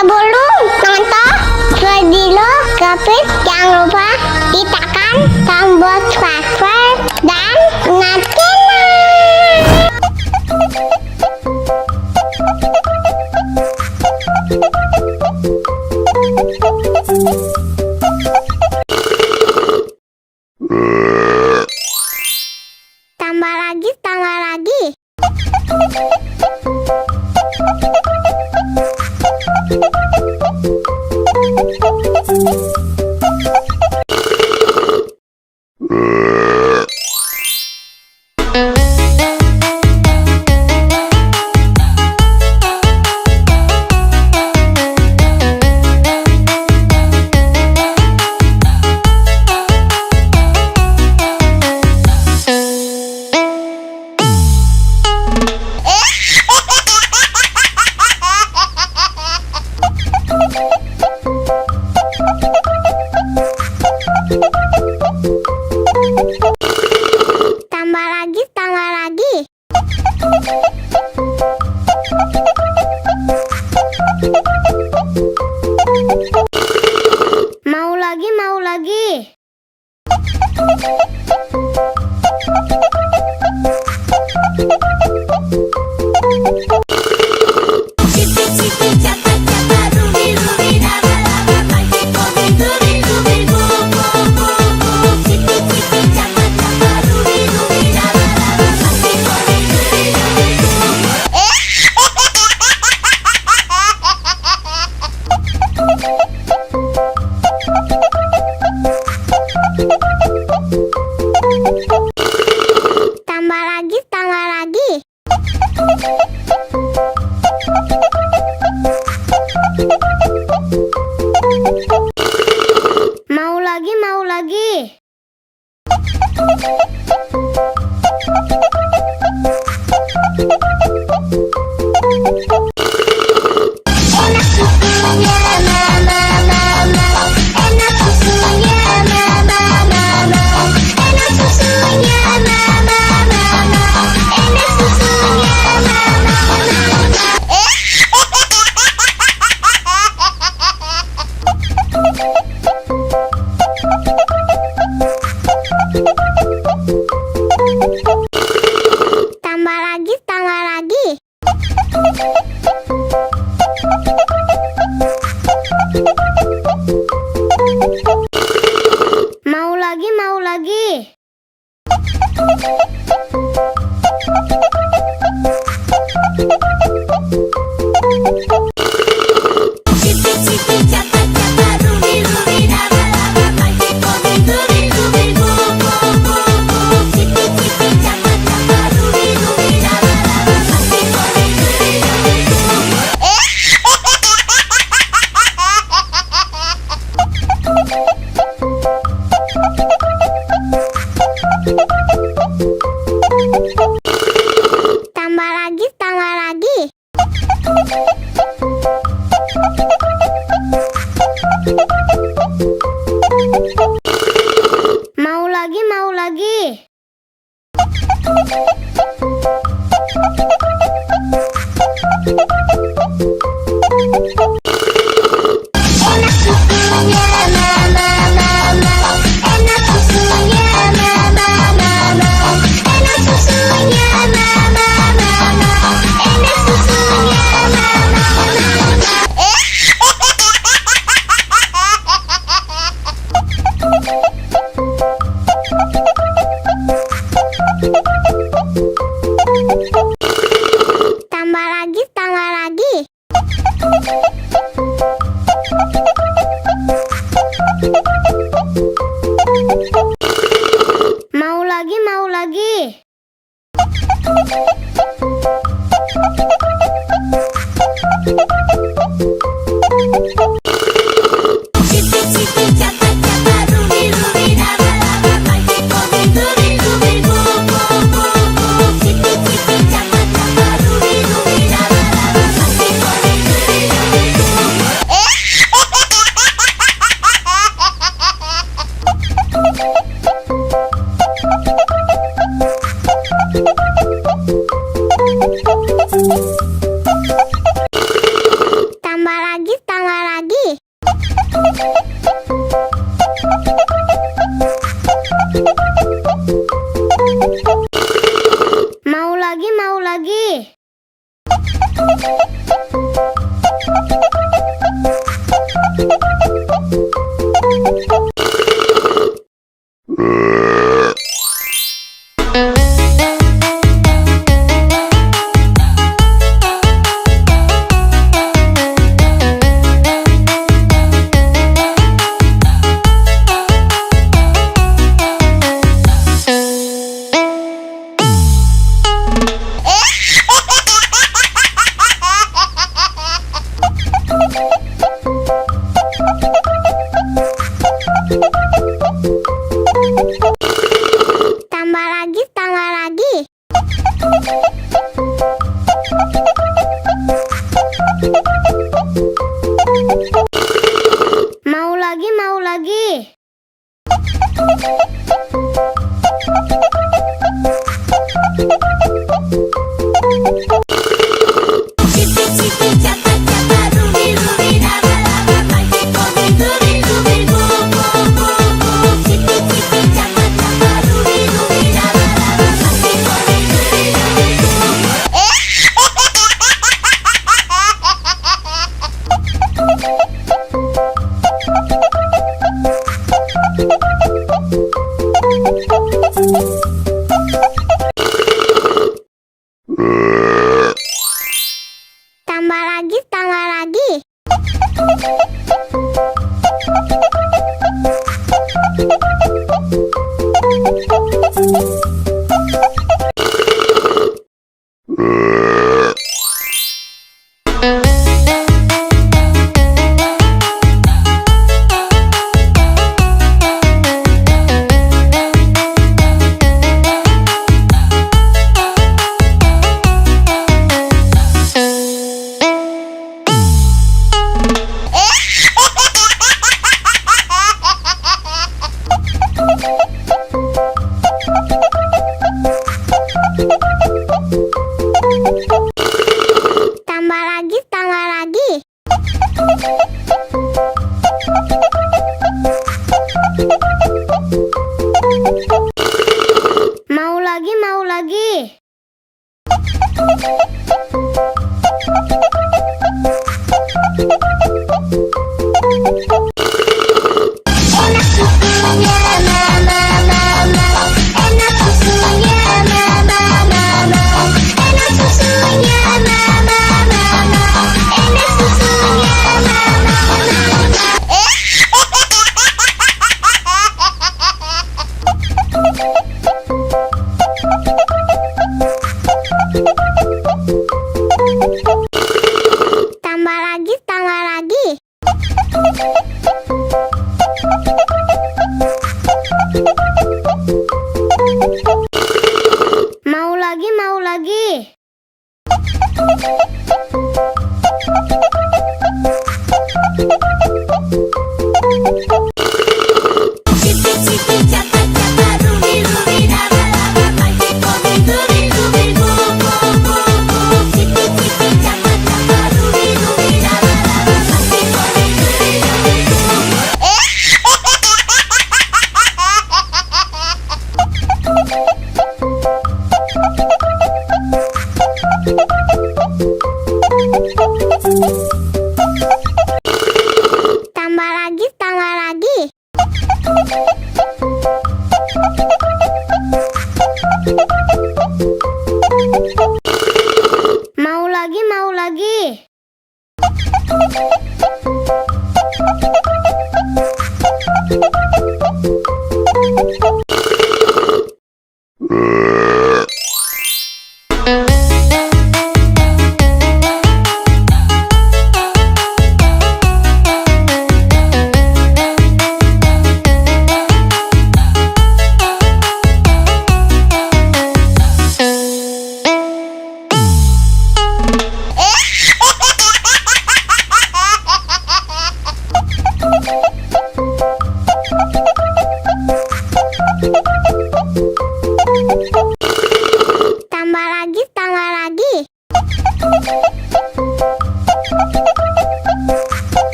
Sebelum nonton video Kepit, jangan lupa ditekan tombol subscribe dan nyalakan. Tambah lagi, tambah lagi. Tambah lagi, tambah lagi. Mau lagi, mau lagi. Tambah lagi, tambah lagi. Mau lagi, mau lagi. Enak susunya mama, mama. Enak susunya mama, mama. Enak susunya mama, mama. Enak susunya mama, mama. Tambah lagi, tambah lagi. Mau lagi, mau lagi. Tambah lagi, tambah lagi. Mau lagi, mau lagi. Enak susunya mama, mama. Enak susunya mama, mama. Enak susunya mama, mama. Enak susunya mama, mama. Tambah lagi, tambah lagi. Mau lagi, mau lagi. Tambah lagi. Tambah lagi, tambah lagi. Mau lagi, mau lagi. Tambah lagi, tambah lagi. Tambah lagi, tambah lagi. Mau lagi, mau lagi. Enak susunya, mama, mama. Enak susunya, mama, mama. Enak susunya, mama, mama. Enak susunya, mama, mama. Tambah lagi, tambah lagi. Mau lagi, mau lagi. Tambah lagi, tambah lagi. Mau lagi, mau lagi. Tambah lagi, tambah lagi.